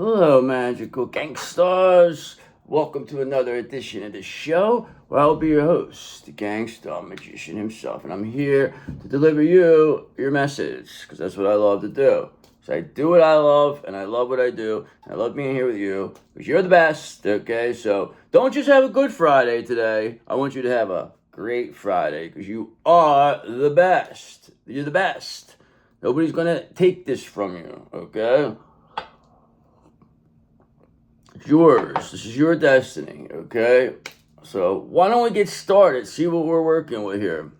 Hello, magical gangsters. Welcome to another edition of the show where I'll be your host, the gangster magician himself, and I'm here to deliver you your message because that's what I love to do. So I do what I love, and I love what I do, and I love being here with you because you're the best, okay? So don't just have a good Friday today. I want you to have a great Friday because you are the best. You're the best. Nobody's going to take this from you, okay? It's yours. This is your destiny, okay? So why don't we get started? See what we're working with here.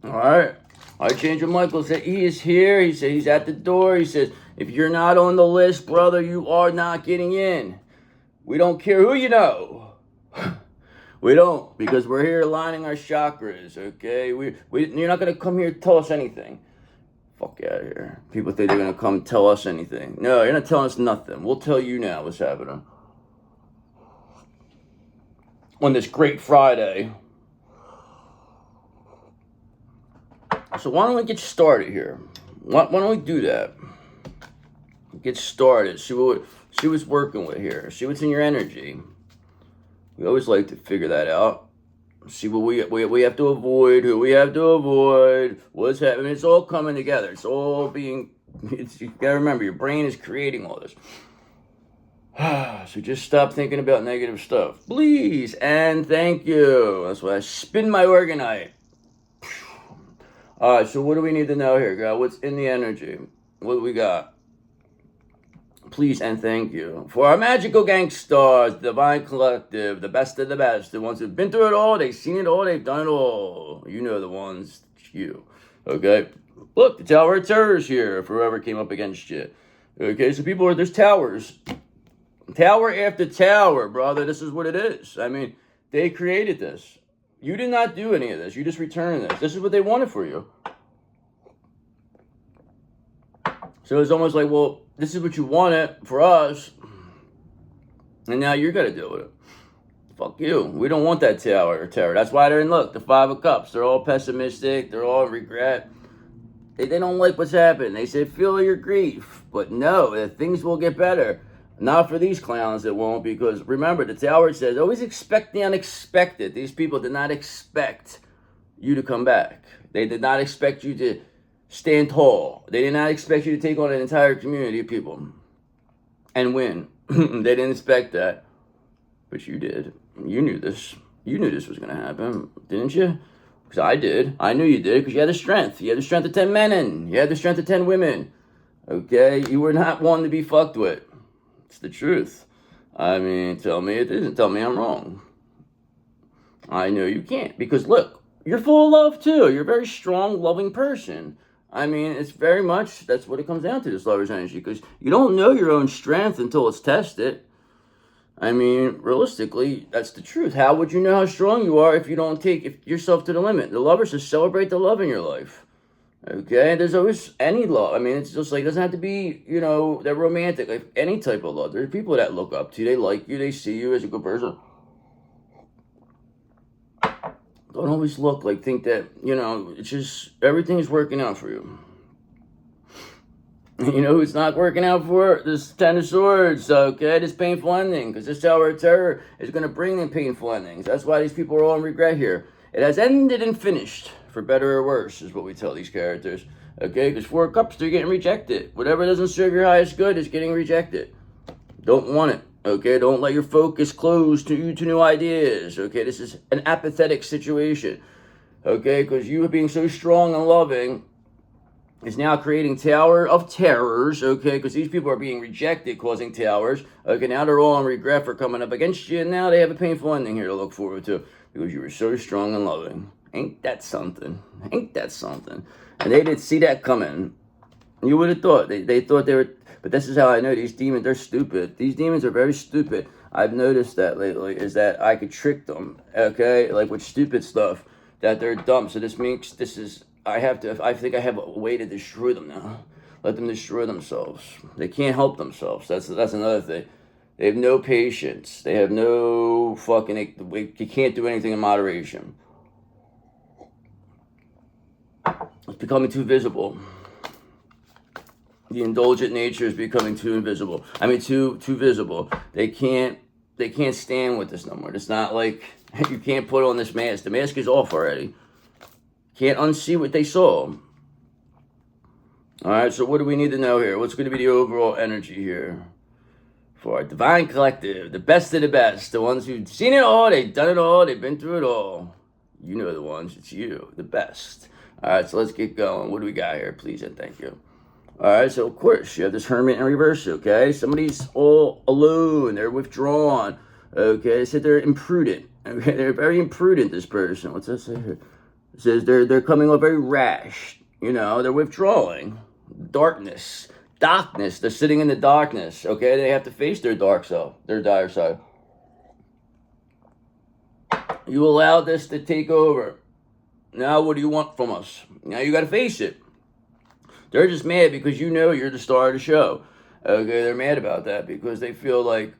All right. Archangel Michael said he is here. He said he's at the door. He says, if you're not on the list, brother, you are not getting in. We don't care who you know. We don't, because we're here aligning our chakras, okay? You're not going to come here to tell us anything. Fuck out of here. People think they're going to come tell us anything. No, you're not telling us nothing. We'll tell you now what's happening. On this great Friday. So why don't we get started here? Why don't we do that? Get started. See what's working with here. See what's in your energy. We always like to figure that out. See what we have to avoid, who we have to avoid, what's happening. It's all coming together. It's all being, you gotta remember, your brain is creating all this. So just stop thinking about negative stuff. Please and thank you. That's why I spin my orgonite. Alright, so what do we need to know here, guys? What's in the energy? What do we got? Please and thank you. For our magical gangsters, Divine Collective, the best of the best, the ones who've been through it all, they've seen it all, they've done it all. You know the ones, you. Okay? Look, the Tower of Terror is here for whoever came up against you. Okay, so there's towers. Tower after tower, brother, this is what it is. I mean, they created this. You did not do any of this. You just returned this. This is what they wanted for you. So it's almost like, well, this is what you wanted for us, and now you're going to deal with it. Fuck you. We don't want that tower or terror. That's why they're in, look, the Five of Cups. They're all pessimistic. They're all in regret. They don't like what's happened. They said, feel your grief. But no, things will get better. Not for these clowns, it won't, because remember, the tower says, always expect the unexpected. These people did not expect you to come back. They did not expect you to stand tall. They did not expect you to take on an entire community of people and win. They didn't expect that. But you did. You knew this. You knew this was going to happen, didn't you? Because I did. I knew you did, because you had the strength. You had the strength of 10 men and you had the strength of 10 women. Okay? You were not one to be fucked with. It's the truth. I mean, tell me it isn't. Tell me I'm wrong. I know you can't. Because look, you're full of love too. You're a very strong, loving person. I mean, it's very much, that's what it comes down to, this lover's energy, because you don't know your own strength until it's tested. I mean, realistically, that's the truth. How would you know how strong you are if you don't take yourself to the limit? The lover says celebrate the love in your life. Okay? There's always any love. I mean, it's just like, it doesn't have to be, that romantic, like any type of love. There's people that look up to you, they like you, they see you as a good person. Don't always think that, it's just, everything is working out for you. You know who's not working out for? This Ten of Swords, okay? This painful ending, because this Tower of Terror is going to bring in painful endings. That's why these people are all in regret here. It has ended and finished, for better or worse, is what we tell these characters. Okay? Because Four of Cups, they're getting rejected. Whatever doesn't serve your highest good is getting rejected. Don't want it. Okay, don't let your focus close to new ideas. Okay, this is an apathetic situation. Okay, because you being so strong and loving is now creating Tower of Terrors. Okay, because these people are being rejected, causing towers. Okay, now they're all in regret for coming up against you, and now they have a painful ending here to look forward to because you were so strong and loving. Ain't that something? Ain't that something? And they didn't see that coming. You would have thought. They thought they were... But this is how I know these demons, they're stupid. These demons are very stupid. I've noticed that lately, is that I could trick them, okay? Like with stupid stuff, that they're dumb. So this means I think I have a way to destroy them now. Let them destroy themselves. They can't help themselves. That's another thing. They have no patience. They have no you can't do anything in moderation. It's becoming too visible. The indulgent nature is becoming too invisible. I mean, too visible. They can't stand with this no more. It's not like you can't put on this mask. The mask is off already. Can't unsee what they saw. All right, so what do we need to know here? What's going to be the overall energy here for our divine collective, the best of the best, the ones who've seen it all, they've done it all, they've been through it all. You know the ones. It's you, the best. All right, so let's get going. What do we got here? Please and thank you. All right, so of course you have this Hermit in reverse. Okay, somebody's all alone. They're withdrawn. Okay, so they're imprudent. Okay, they're very imprudent. This person. What's that say here? It says they're coming off very rash. You know, they're withdrawing. Darkness. They're sitting in the darkness. Okay, they have to face their dark self, their dire side. You allowed this to take over. Now what do you want from us? Now you got to face it. They're just mad because you know you're the star of the show. Okay, they're mad about that because they feel like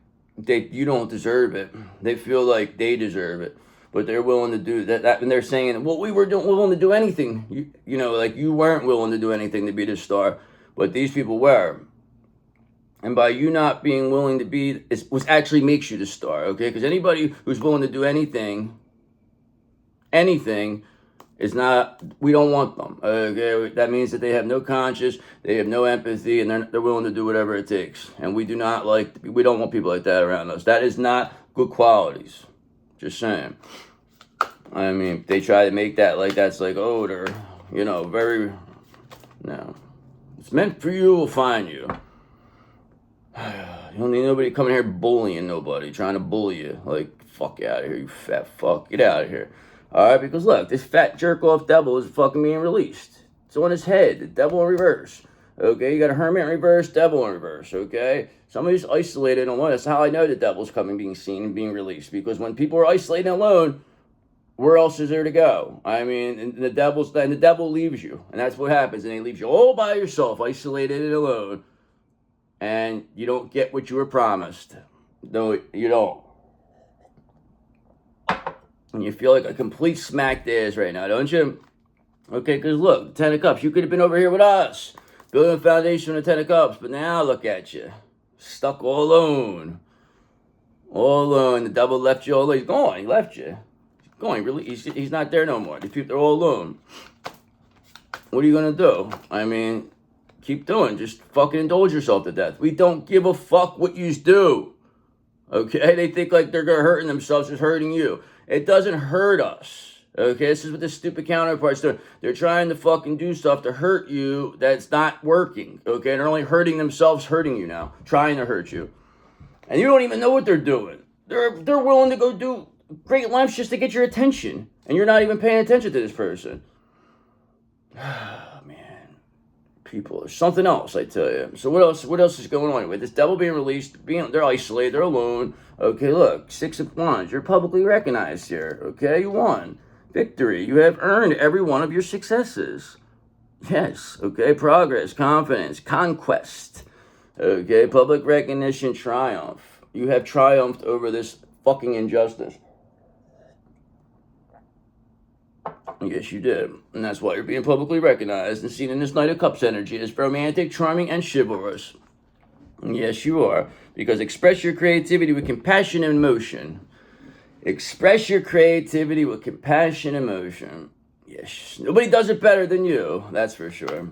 you don't deserve it. They feel like they deserve it. But they're willing to do that, and they're saying, well, we were willing to do anything. You know, like you weren't willing to do anything to be the star, but these people were. And by you not being willing to be, was actually makes you the star, okay? Because anybody who's willing to do anything, is not, we don't want them, okay? That means that they have no conscience, they have no empathy, and they're willing to do whatever it takes. And we don't want people like that around us. That is not good qualities. Just saying. I mean, they try to make that like that's like, oh, they're, you know, very, no. It's meant for you, will find you. You don't need nobody coming here bullying nobody, trying to bully you. Like, fuck out of here, you fat fuck. Get out of here. Alright, because look, this fat jerk-off devil is fucking being released. It's on his head, the devil in reverse. Okay, you got a hermit in reverse, devil in reverse, okay? Somebody's isolated and alone. That's how I know the devil's coming, being seen, and being released. Because when people are isolated and alone, where else is there to go? I mean, and the devil leaves you. And that's what happens. And he leaves you all by yourself, isolated and alone. And you don't get what you were promised. No, you don't. And you feel like a complete smacked ass right now, don't you? Okay, because look, Ten of Cups, you could have been over here with us, building a foundation with the Ten of Cups, but now look at you. Stuck all alone. All alone. The devil left you all alone. He's gone. He left you. He's going. Really, he's not there no more. These people are all alone. What are you going to do? I mean, keep doing. Just fucking indulge yourself to death. We don't give a fuck what you do. Okay? They think like they're hurting themselves. It's hurting you. It doesn't hurt us. Okay? This is what the stupid counterparts do. They're trying to fucking do stuff to hurt you that's not working. Okay? They're only hurting themselves, hurting you now. Trying to hurt you. And you don't even know what they're doing. They're willing to go do great lengths just to get your attention. And you're not even paying attention to this person. Man. People, there's something else, I tell you. So what else is going on with this devil being released? They're isolated, they're alone. Okay, look, 6 of Wands. You're publicly recognized here. Okay, you won. Victory. You have earned every one of your successes. Yes, okay, progress, confidence, conquest. Okay, public recognition, triumph. You have triumphed over this fucking injustice. Yes, you did. And that's why you're being publicly recognized and seen in this Knight of Cups energy as romantic, charming, and chivalrous. Yes, you are. Because express your creativity with compassion and emotion. Express your creativity with compassion and emotion. Yes, nobody does it better than you. That's for sure.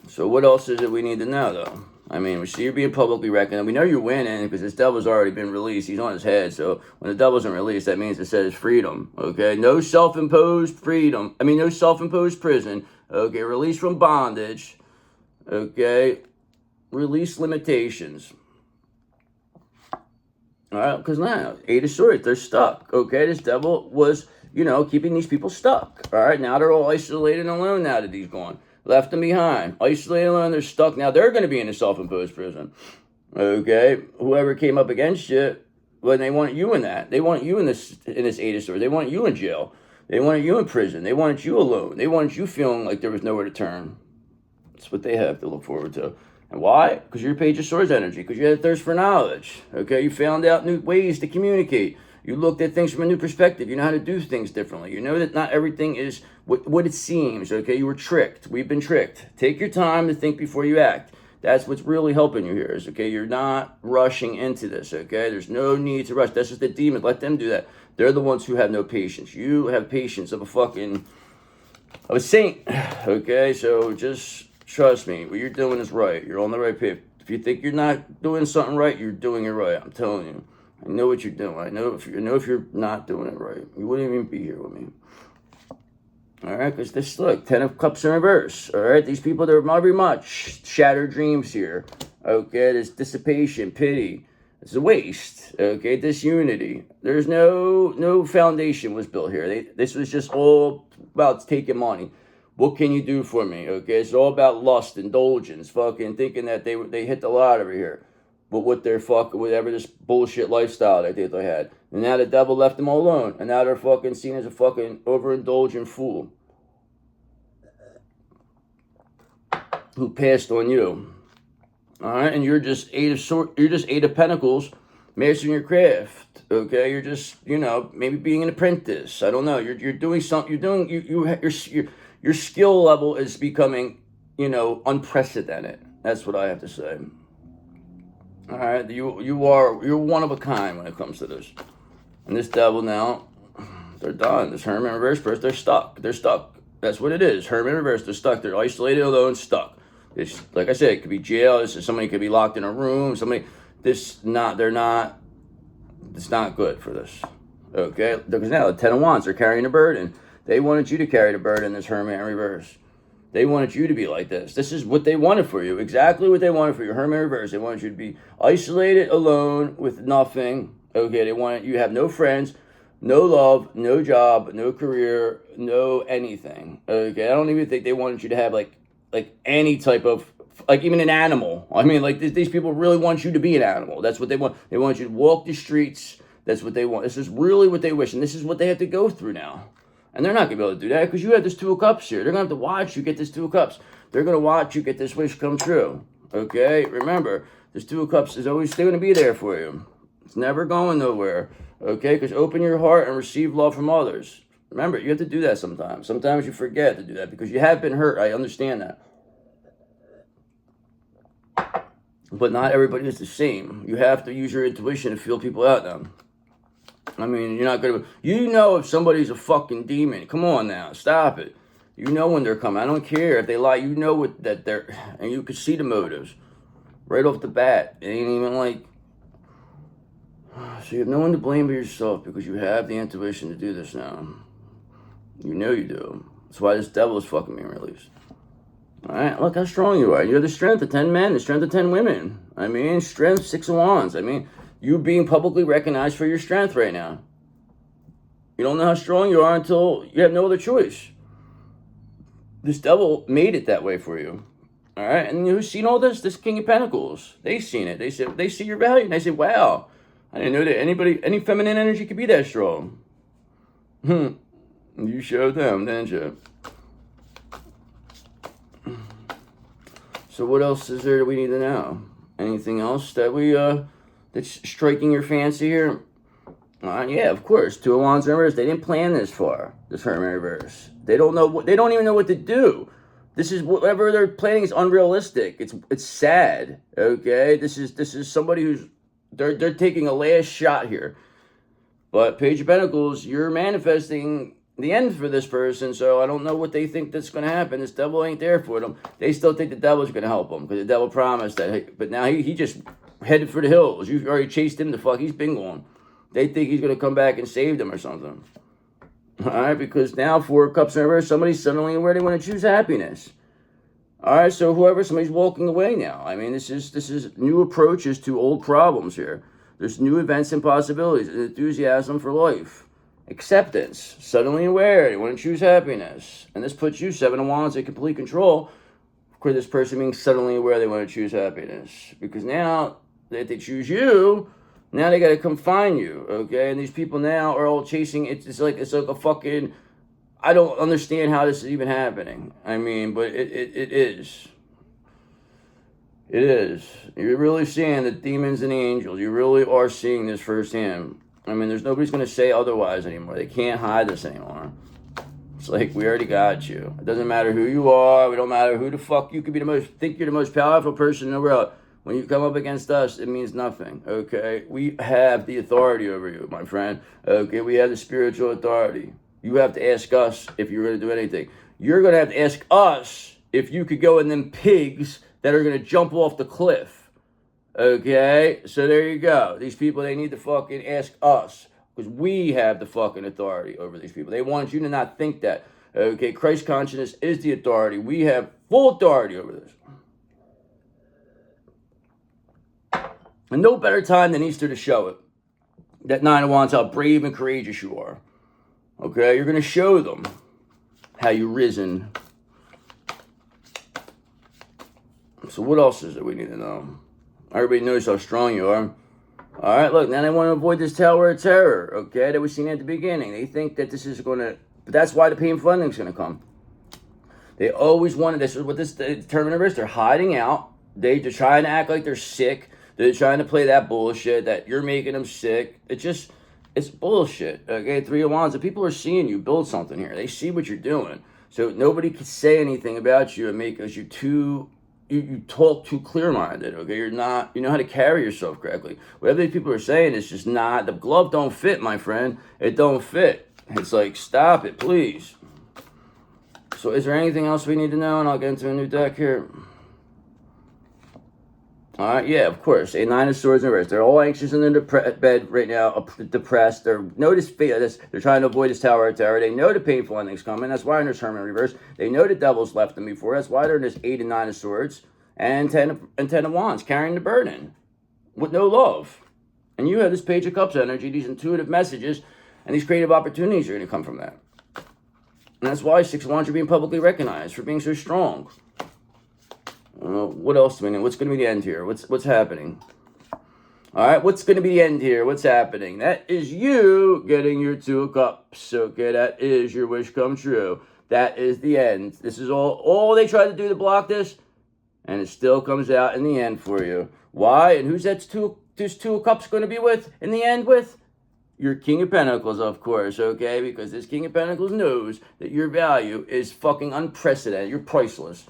So what else is it we need to know, though? I mean, we see you're being publicly recognized. We know you're winning because this devil's already been released. He's on his head. So when the devil's not released, that means it says freedom. Okay? No self-imposed freedom. No self-imposed prison. Okay? Release from bondage. Okay? Release limitations. All right? Because now, 8 of Swords, they're stuck. Okay? This devil was, keeping these people stuck. All right? Now they're all isolated and alone now that he's gone. Left them behind. Isolated alone, they're stuck. Now they're going to be in a self-imposed prison. Okay? Whoever came up against you, well, they want you in that. They want you in this 8 of Swords. They want you in jail. They wanted you in prison. They wanted you alone. They wanted you feeling like there was nowhere to turn. That's what they have to look forward to. And why? Because you're Page of Swords energy. Because you had a thirst for knowledge. Okay? You found out new ways to communicate. You looked at things from a new perspective. You know how to do things differently. You know that not everything is what it seems, okay? You were tricked. We've been tricked. Take your time to think before you act. That's what's really helping you here is, okay, you're not rushing into this, okay? There's no need to rush. That's just the demons. Let them do that. They're the ones who have no patience. You have patience of a saint, okay? So just trust me. What you're doing is right. You're on the right path. If you think you're not doing something right, you're doing it right. I'm telling you. I know what you're doing. I know if you're not doing it right. You wouldn't even be here with me. All right, because this, look, 10 of Cups in reverse. All right, these people, they're very much shattered dreams here. Okay, there's dissipation, pity. It's a waste. Okay, disunity. There's no foundation was built here. This was just all about taking money. What can you do for me? Okay, it's all about lust, indulgence, fucking thinking that they hit the lottery here. But with their fucking, whatever this bullshit lifestyle they had. And now the devil left them all alone. And now they're fucking seen as a fucking overindulgent fool. Who passed on you. Alright, and you're just Eight of Pentacles, mastering your craft. Okay, you're just, maybe being an apprentice. I don't know. You're doing something, your skill level is becoming, unprecedented. That's what I have to say. All right, you're one of a kind when it comes to this. And this devil now, they're done. This Hermit reverse person, they're stuck. They're stuck. That's what it is. Hermit reverse, they're stuck. They're isolated, alone, stuck. It's like I said, it could be jail. Somebody could be locked in a room. It's not good for this. Okay, because now the 10 of Wands, they're carrying a burden. They wanted you to carry the burden. This Hermit in reverse. They wanted you to be like this. This is what they wanted for you. Exactly what they wanted for you. Hermit reverse. They wanted you to be isolated, alone, with nothing. Okay, they wanted you to have no friends, no love, no job, no career, no anything. Okay, I don't even think they wanted you to have like any type of, like even an animal. I mean, like these people really want you to be an animal. That's what they want. They want you to walk the streets. That's what they want. This is really what they wish. And this is what they have to go through now. And they're not going to be able to do that because you have this Two of Cups here. They're going to have to watch you get this Two of Cups. They're going to watch you get this wish come true. Okay? Remember, this Two of Cups is always still going to be there for you. It's never going nowhere. Okay? Because open your heart and receive love from others. Remember, you have to do that sometimes. Sometimes you forget to do that because you have been hurt. I understand that. But not everybody is the same. You have to use your intuition to feel people out now. I mean, you're not going to... if somebody's a fucking demon. Come on now. Stop it. You know when they're coming. I don't care if they lie. You know that they're... And you can see the motives. Right off the bat. It ain't even like... So you have no one to blame but yourself because you have the intuition to do this now. You know you do. That's why this devil is fucking being released. Alright, look how strong you are. You have the strength of 10 men, the strength of 10 women. I mean, strength, 6 of Wands. I mean... You being publicly recognized for your strength right now. You don't know how strong you are until you have no other choice. This devil made it that way for you. All right? And who's seen all this? This King of Pentacles. They've seen it. They see your value. And they say, wow, I didn't know that any feminine energy could be that strong. You showed them, didn't you? So what else is there that we need to know? Anything else that that's striking your fancy here? Yeah, of course. Two of Wands in reverse. They didn't plan this far. This Hermit reverse. They don't even know what to do. This is whatever they're planning is unrealistic. It's sad. Okay, this is somebody who's they're taking a last shot here. But Page of Pentacles, you're manifesting the end for this person. So I don't know what they think that's going to happen. This devil ain't there for them. They still think the devil's going to help them because the devil promised that. But now he just headed for the hills. You've already chased him the fuck. He's been gone. They think he's going to come back and save them or something. All right, because now 4 of Cups in reverse, somebody's suddenly aware they want to choose happiness. All right, so somebody's walking away now. I mean, this is new approaches to old problems here. There's new events and possibilities, enthusiasm for life, acceptance, suddenly aware they want to choose happiness. And this puts you 7 of Wands in complete control for this person being suddenly aware they want to choose happiness. Because now that they choose you, now they got to come find you, okay? And these people now are all chasing, it's like a fucking, I don't understand how this is even happening. I mean, but it is. It is. You're really seeing the demons and the angels. You really are seeing this firsthand. I mean, nobody's going to say otherwise anymore. They can't hide this anymore. It's like, we already got you. It doesn't matter who you are. It don't matter who the fuck you could be think you're the most powerful person in the world. When you come up against us, it means nothing, okay? We have the authority over you, my friend, okay? We have the spiritual authority. You have to ask us if you're going to do anything. You're going to have to ask us if you could go in them pigs that are going to jump off the cliff, okay? So there you go. These people, they need to fucking ask us because we have the fucking authority over these people. They want you to not think that, okay? Christ consciousness is the authority. We have full authority over this. And no better time than Easter to show it. That 9 of Wands, how brave and courageous you are. Okay, you're going to show them how you've risen. So what else is it we need to know? Everybody knows how strong you are. All right, look, now they want to avoid this Tower of Terror, okay, that we seen at the beginning. They think that this is going to, but that's why the painful ending is going to come. They always wanted, this is what this determinant is. They're hiding out. They're trying to act like they're sick. They're trying to play that bullshit that you're making them sick. It's bullshit, okay? 3 of Wands, the people are seeing you build something here. They see what you're doing. So nobody can say anything about you and make us you talk too clear-minded, okay? You know how to carry yourself correctly. Whatever these people are saying is just not, the glove don't fit, my friend. It don't fit. It's like, stop it, please. So is there anything else we need to know? And I'll get into a new deck here. All right, yeah, of course. A 9 of Swords in reverse. They're all anxious in their bed right now, depressed. They're trying to avoid this Tower of Terror. They know the painful ending's coming. That's why they're in reverse. They know the devil's left them before. That's why they're in this 8 and 9 of Swords and 10 of Wands, carrying the burden with no love. And you have this Page of Cups energy, these intuitive messages, and these creative opportunities are going to come from that. And that's why 6 of Wands are being publicly recognized for being so strong. What else do we know? What's going to be the end here? What's happening? All right, what's going to be the end here? What's happening? That is you getting your 2 of Cups. Okay, that is your wish come true. That is the end. This is all they tried to do to block this, and it still comes out in the end for you. Why? And who's this 2 of Cups going to be with in the end with? Your King of Pentacles, of course, okay? Because this King of Pentacles knows that your value is fucking unprecedented. You're priceless.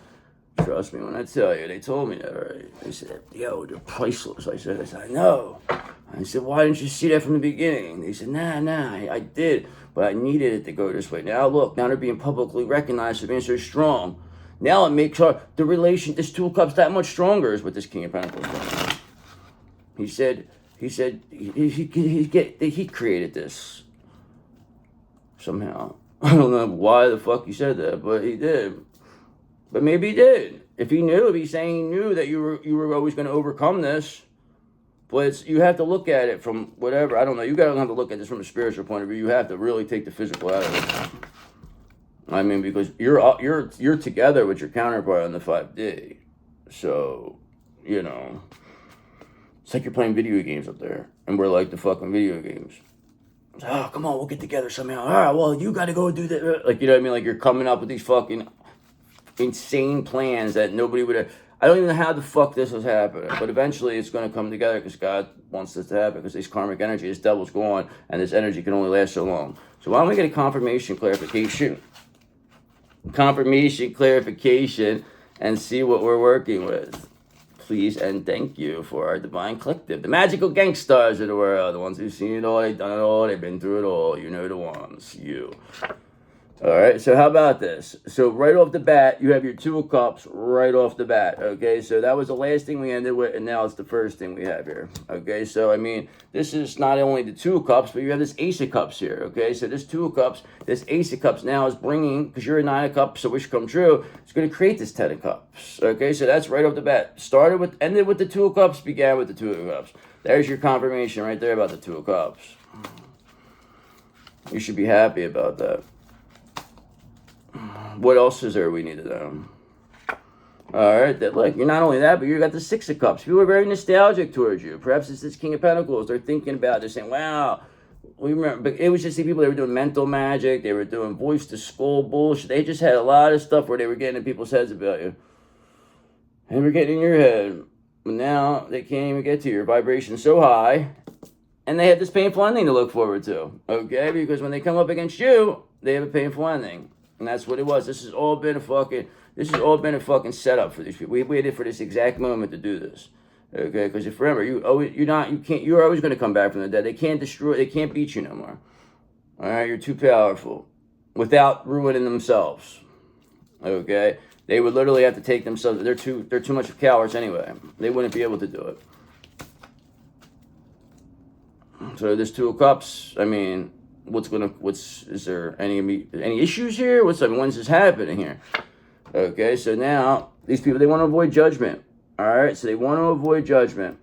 Trust me when I tell you, they told me that already. They said, yo, they're priceless. I said, I know. I said, why didn't you see that from the beginning? They said, nah, I did, but I needed it to go this way. Now look, now they're being publicly recognized for being so strong. Now it makes this 2 of Cups that much stronger is what this King of Pentacles does. He said he created this somehow. I don't know why the fuck he said that, but he did. But maybe he did. If he's saying he knew that you were always going to overcome this. But you have to look at it from whatever, I don't know. You got to have to look at this from a spiritual point of view. You have to really take the physical out of it. I mean, because you're together with your counterpart on the 5D. So, it's like you're playing video games up there. And we're like the fucking video games. Oh, come on, we'll get together somehow. All right, well, you got to go do that. Like, you know what I mean? Like, you're coming up with these fucking insane plans that nobody would have. I don't even know how the fuck this was happening, but eventually it's going to come together because God wants this to happen, because this karmic energy, this devil's gone, and this energy can only last so long. So why don't we get a confirmation clarification, and see what we're working with, please, and thank you for our divine collective, the magical gangsters of the world, the ones who've seen it all, they've done it all, they've been through it all, you know the ones, you. All right, so how about this? So right off the bat, you have your 2 of Cups right off the bat, okay? So that was the last thing we ended with, and now it's the first thing we have here, okay? So, I mean, this is not only the 2 of Cups, but you have this Ace of Cups here, okay? So this 2 of Cups, this Ace of Cups now is bringing, because you're a 9 of Cups, so wish come true, it's going to create this 10 of Cups, okay? So that's right off the bat. Ended with the 2 of Cups, began with the 2 of Cups. There's your confirmation right there about the 2 of Cups. You should be happy about that. What else is there we need to know? All right, look, you're not only that, but you got the 6 of Cups. People are very nostalgic towards you. Perhaps it's this King of Pentacles. They're thinking about it. They're saying, wow, we remember. But it was just the people that were doing mental magic. They were doing voice to skull bullshit. They just had a lot of stuff where they were getting in people's heads about you. They were getting in your head. But now they can't even get to your vibration so high. And they have this painful ending to look forward to. Okay? Because when they come up against you, they have a painful ending. And that's what it was. This has all been a fucking setup for these people. We waited for this exact moment to do this. Okay, because if remember, you're always going to come back from the dead. They can't beat you no more. All right, you're too powerful without ruining themselves. Okay, they would literally have to take themselves. They're too much of cowards anyway. They wouldn't be able to do it. So this Two of Cups. I mean, is there any issues here? When's this happening here? Okay, so now these people, they want to avoid judgment. All right, so they want to avoid judgment.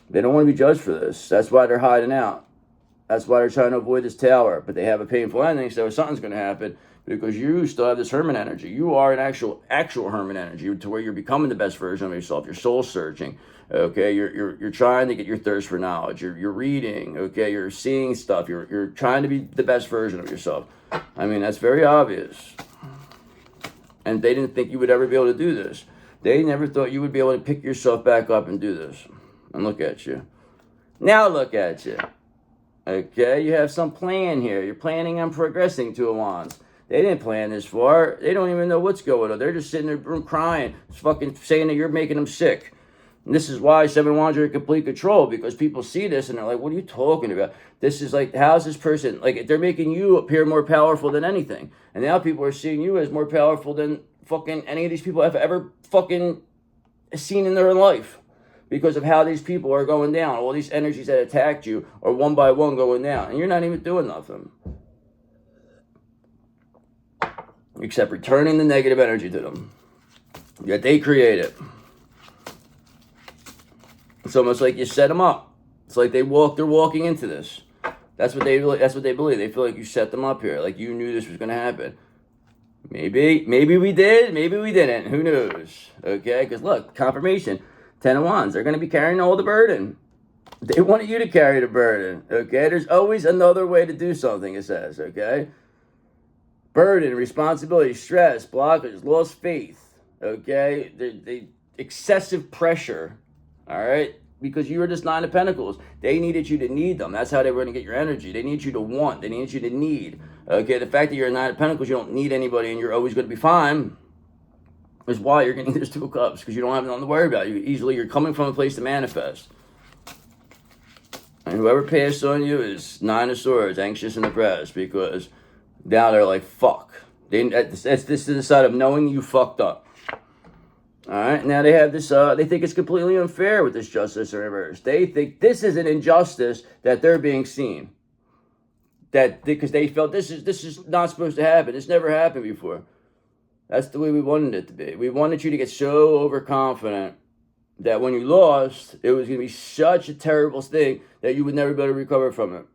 They don't want to be judged for this. That's why they're hiding out. That's why they're trying to avoid this tower. But they have a painful ending, so something's going to happen because you still have this hermit energy. You are an actual hermit energy to where you're becoming the best version of yourself. You're soul searching. Okay, you're trying to get your thirst for knowledge. You're reading. Okay, you're seeing stuff. You're trying to be the best version of yourself. I mean, that's very obvious. And they didn't think you would ever be able to do this. They never thought you would be able to pick yourself back up and do this. And look at you. Now look at you. Okay, you have some plan here. You're planning on progressing, Two of Wands. They didn't plan this far. They don't even know what's going on. They're just sitting in their room crying, fucking saying that you're making them sick. And this is why Seven of Wands are in complete control, because people see this and they're like, what are you talking about? This is like, how's this person, like, they're making you appear more powerful than anything. And now people are seeing you as more powerful than fucking any of these people have ever fucking seen in their life, because of how these people are going down. All these energies that attacked you are one by one going down, and you're not even doing nothing except returning the negative energy to them. Yet they create it. It's almost like you set them up. It's like they're walking into this. That's what they believe. They feel like you set them up here, like you knew this was going to happen. Maybe we did, maybe we didn't. Who knows? Okay, because look, confirmation. 10 of Wands. They're going to be carrying all the burden. They want you to carry the burden. Okay, there's always another way to do something. It says. Okay, burden, responsibility, stress, blockage, lost faith. Okay, the excessive pressure. All right, because you were just Nine of Pentacles. They needed you to need them. That's how they were going to get your energy. They need you to want. They need you to need. Okay, the fact that you're a Nine of Pentacles, you don't need anybody and you're always going to be fine, is why you're getting this Two of Cups, because you don't have nothing to worry about. You're coming from a place to manifest. And whoever passed on you is Nine of Swords, anxious and depressed, because now they're like, fuck. This is the side of knowing you fucked up. All right, now they have this, they think it's completely unfair with this Justice in reverse. They think this is an injustice that they're being seen. Because they felt this is not supposed to happen. This never happened before. That's the way we wanted it to be. We wanted you to get so overconfident that when you lost, it was going to be such a terrible thing that you would never be able to recover from it.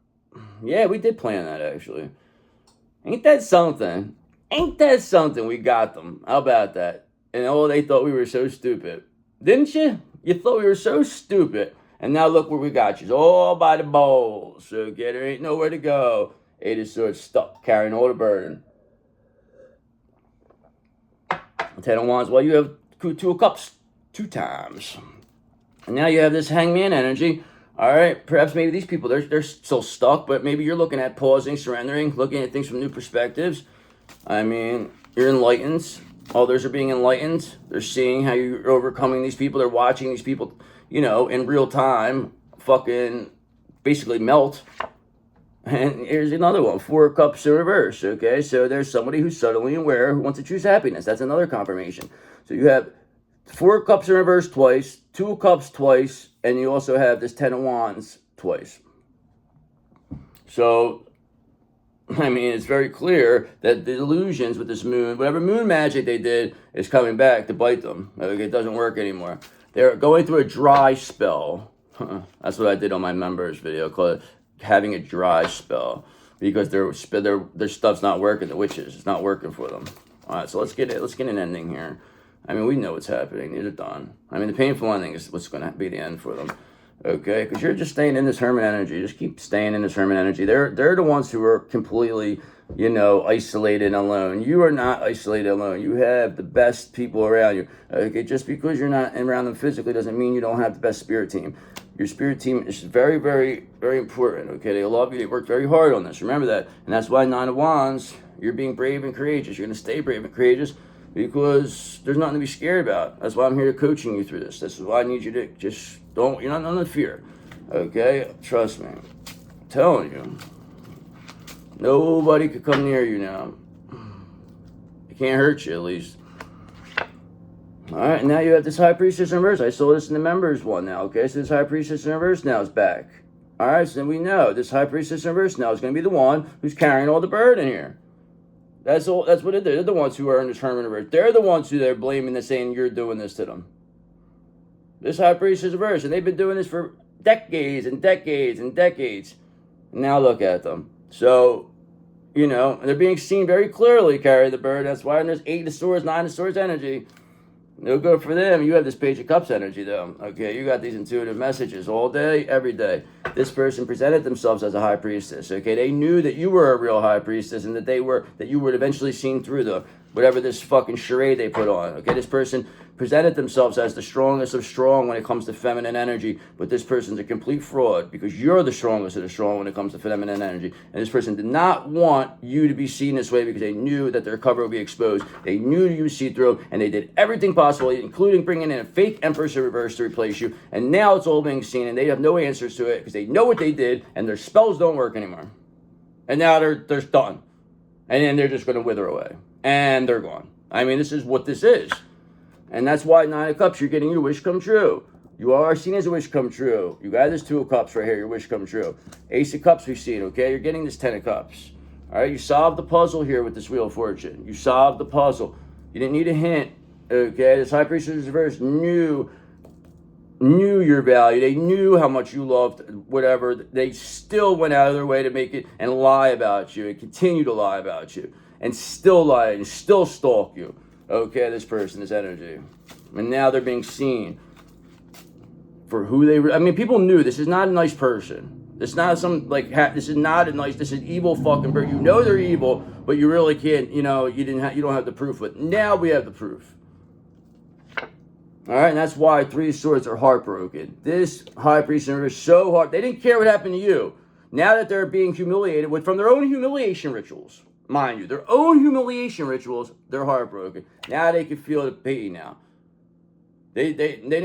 Yeah, we did plan that, actually. Ain't that something? Ain't that something? We got them. How about that? And they thought we were so stupid. Didn't you? You thought we were so stupid. And now look where we got you. It's all by the balls. Okay, there ain't nowhere to go. Eight of Swords stuck, carrying all the burden. 10 of Wands, well, you have Two of Cups 2 times. And now you have this Hangman energy. All right, perhaps maybe these people, they're still stuck, but maybe you're looking at pausing, surrendering, looking at things from new perspectives. I mean, you're enlightened. Others are being enlightened. They're seeing how you're overcoming these people. They're watching these people, in real time, fucking basically melt. And here's another one, 4 of Cups in reverse, okay? So there's somebody who's subtly aware who wants to choose happiness. That's another confirmation. So you have 4 of Cups in reverse twice, 2 of Cups twice, and you also have this 10 of Wands twice. So, I mean, it's very clear that the illusions with this moon, whatever moon magic they did, is coming back to bite them. Okay, it doesn't work anymore. They're going through a dry spell. That's what I did on my members video, called it having a dry spell, because their stuff's not working. The witches, it's not working for them. All right, so let's get an ending here. I mean, we know what's happening. These are done. I mean, the painful ending is what's going to be the end for them. Okay, because you're just staying in this hermit energy. Just keep staying in this hermit energy. They're the ones who are completely, isolated and alone. You are not isolated alone. You have the best people around you. Okay, just because you're not around them physically doesn't mean you don't have the best spirit team. Your spirit team is very, very, very important. Okay, they love you. They work very hard on this. Remember that, and that's why 9 of Wands. You're being brave and courageous. You're going to stay brave and courageous because there's nothing to be scared about. That's why I'm here coaching you through this. This is why I need you to just you're not under fear. Okay? Trust me. I'm telling you. Nobody could come near you now. It can't hurt you, at least. Alright, now you have this High Priestess in reverse. I saw this in the members one now, okay? So this High Priestess in reverse now is back. Alright, so then we know this High Priestess in reverse now is going to be the one who's carrying all the burden here. That's all. That's what it is. They're the ones who are in this hermit reverse. They're the ones who they're blaming and saying you're doing this to them. This High Priestess reverse, and they've been doing this for decades and decades and decades. Now look at them. So, they're being seen very clearly carry the burden. That's why there's 8 of Swords, 9 of Swords energy. No good for them. You have this Page of Cups energy, though. Okay, you got these intuitive messages all day, every day. This person presented themselves as a High Priestess. Okay, they knew that you were a real High Priestess and that you would eventually seen through whatever this fucking charade they put on. Okay, this person presented themselves as the strongest of strong when it comes to feminine energy, but this person's a complete fraud because you're the strongest of the strong when it comes to feminine energy. And this person did not want you to be seen this way because they knew that their cover would be exposed. They knew you would see through, and they did everything possible, including bringing in a fake Empress in reverse to replace you. And now it's all being seen, and they have no answers to it because they know what they did, and their spells don't work anymore. And now they're done. And then they're just going to wither away. And they're gone. I mean, this is what this is. And that's why 9 of Cups, you're getting your wish come true. You are seen as a wish come true. You got this 2 of Cups right here, your wish come true. Ace of Cups we've seen, okay? You're getting this 10 of Cups. All right, you solved the puzzle here with this Wheel of Fortune. You solved the puzzle. You didn't need a hint, okay? This High Priestess reverse knew your value. They knew how much you loved whatever. They still went out of their way to make it and lie about you and continue to lie about you and still lie and still stalk you. Okay, this person, this energy. And now they're being seen for who they people knew this is not a nice person. This is not this is not a nice, this is evil fucking person. You know they're evil, but you really can't, you don't have the proof. But now we have the proof. All right, and that's why 3 of Swords are heartbroken. This High Priestess is so hard. They didn't care what happened to you. Now that they're being humiliated from their own humiliation rituals. Mind you, their own humiliation rituals, they're heartbroken. Now they can feel the pain now. They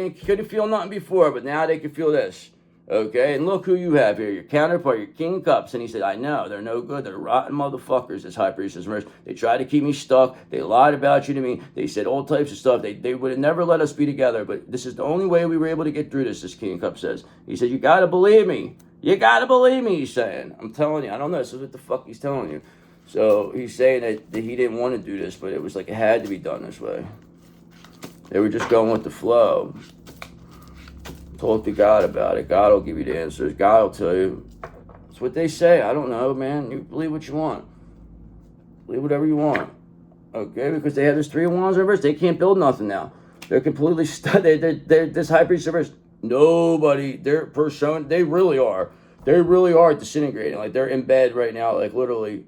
couldn't feel nothing before, but now they can feel this. Okay, and look who you have here. Your counterpart, your King of Cups. And he said, I know, they're no good. They're rotten motherfuckers, this High Priestess reverse. They tried to keep me stuck. They lied about you to me. They said all types of stuff. They would have never let us be together, but this is the only way we were able to get through this King of Cups says. He said, you gotta believe me. You gotta believe me, he's saying. I'm telling you, I don't know. This is what the fuck he's telling you. So he's saying that he didn't want to do this, but it was like it had to be done this way. They were just going with the flow. Talk to God about it. God will give you the answers. God will tell you. It's what they say. I don't know, man. You believe what you want. Believe whatever you want. Okay? Because they have this 3 of Wands reverse. They can't build nothing now. They're completely stuck. They're this High Priestess reverse. Nobody. Their persona. They really are. They really are disintegrating. Like they're in bed right now. Like literally.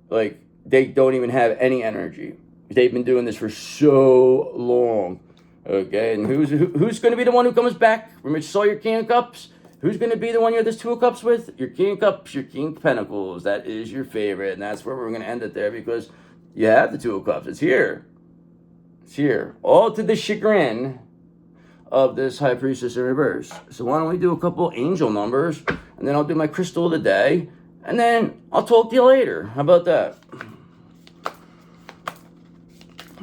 Like, they don't even have any energy. They've been doing this for so long. Okay, and who's going to be the one who comes back? Remember, you saw your King of Cups? Who's going to be the one you have this 2 of Cups with? Your King of Cups, your King of Pentacles. That is your favorite, and that's where we're going to end it there because you have the 2 of Cups. It's here. It's here. All to the chagrin of this High Priestess in reverse. So why don't we do a couple angel numbers, and then I'll do my crystal of the day, and then I'll talk to you later. How about that?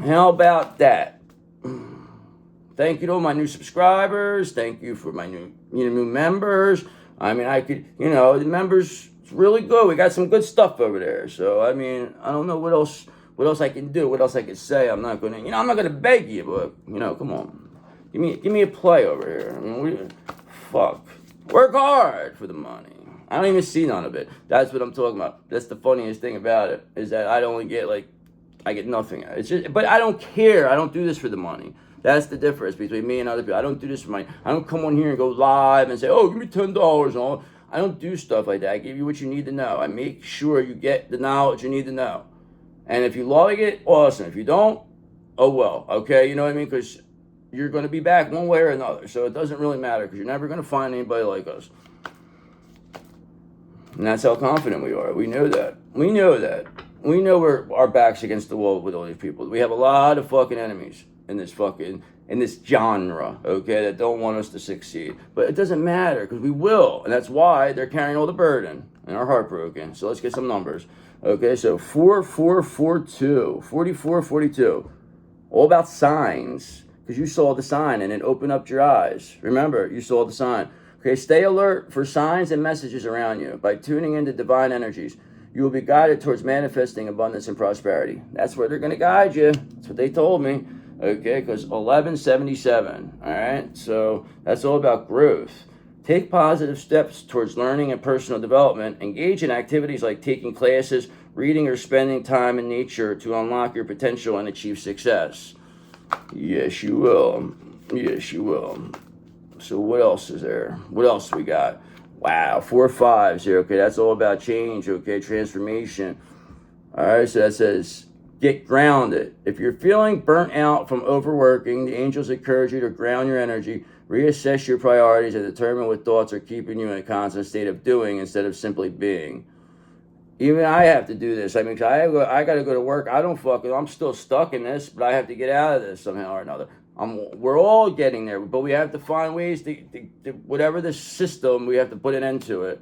How about that? Thank you to all my new subscribers. Thank you for my new members. I mean, the members, it's really good. We got some good stuff over there. So, I mean, I don't know what else I can do, what else I can say. I'm not going to, I'm not going to beg you, but, come on. Give me a play over here. I mean, fuck. Work hard for the money. I don't even see none of it. That's what I'm talking about. That's the funniest thing about it, is that I don't get, I get nothing. It's just, but I don't care. I don't do this for the money. That's the difference between me and other people. I don't do this for money. I don't come on here and go live and say, oh, give me $10 on. I don't do stuff like that. I give you what you need to know. I make sure you get the knowledge you need to know. And if you like it, awesome. If you don't, oh well. Okay, you know what I mean? Because you're going to be back one way or another. So it doesn't really matter because you're never going to find anybody like us. And that's how confident we are. We know that. We know that. We know we're our backs against the wall with all these people. We have a lot of fucking enemies in this genre, okay, that don't want us to succeed. But it doesn't matter because we will. And that's why they're carrying all the burden and are heartbroken. So let's get some numbers. Okay, so 4442, 4442. All about signs. Because you saw the sign and it opened up your eyes. Remember, you saw the sign. Okay, stay alert for signs and messages around you. By tuning into divine energies, you will be guided towards manifesting abundance and prosperity. That's where they're going to guide you. That's what they told me. Okay, because 1177. All right, so that's all about growth. Take positive steps towards learning and personal development. Engage in activities like taking classes, reading, or spending time in nature to unlock your potential and achieve success. Yes, you will. Yes, you will. So what else is there? What else we got? Wow, 4 5s here. Okay, that's all about change. Okay, transformation. All right, so that says get grounded. If you're feeling burnt out from overworking, the angels encourage you to ground your energy, reassess your priorities, and determine what thoughts are keeping you in a constant state of doing instead of simply being. Even I have to do this. I mean, I got to go to work. I'm still stuck in this, but I have to get out of this somehow or another. We're all getting there, but we have to find ways to whatever this system, we have to put an end to it.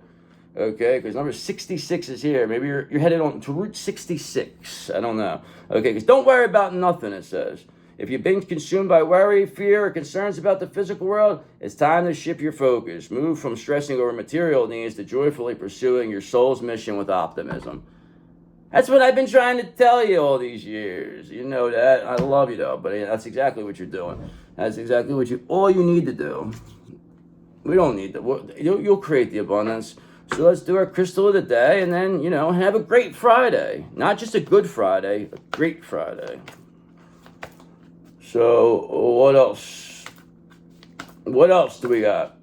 Okay, because number 66 is here. Maybe you're headed on to Route 66. I don't know. Okay, because don't worry about nothing, it says. If you've been consumed by worry, fear, or concerns about the physical world, it's time to shift your focus. Move from stressing over material needs to joyfully pursuing your soul's mission with optimism. That's what I've been trying to tell you all these years. You know that. I love you, though, but that's exactly what you're doing. That's exactly all you need to do. We don't need to. You'll create the abundance. So let's do our crystal of the day, and then, have a great Friday. Not just a good Friday, a great Friday. So what else? What else do we got?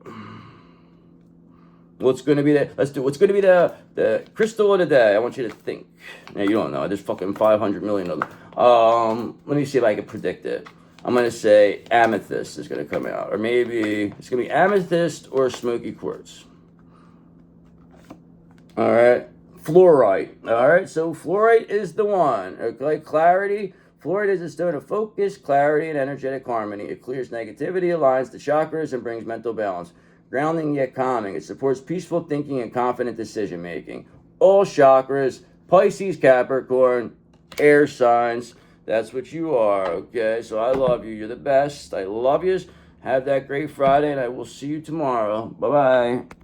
What's going to be what's going to be the crystal of the day? I want you to think. Now, you don't know. There's fucking 500 million of them. Let me see if I can predict it. I'm going to say amethyst is going to come out. Or maybe it's going to be amethyst or smoky quartz. All right. Fluorite. All right. So fluorite is the one. Okay. Clarity. Fluorite is a stone of focus, clarity, and energetic harmony. It clears negativity, aligns the chakras, and brings mental balance. Grounding yet calming. It supports peaceful thinking and confident decision making. All chakras, Pisces, Capricorn, air signs. That's what you are, okay? So I love you. You're the best. I love you. Have that great Friday, and I will see you tomorrow. Bye-bye.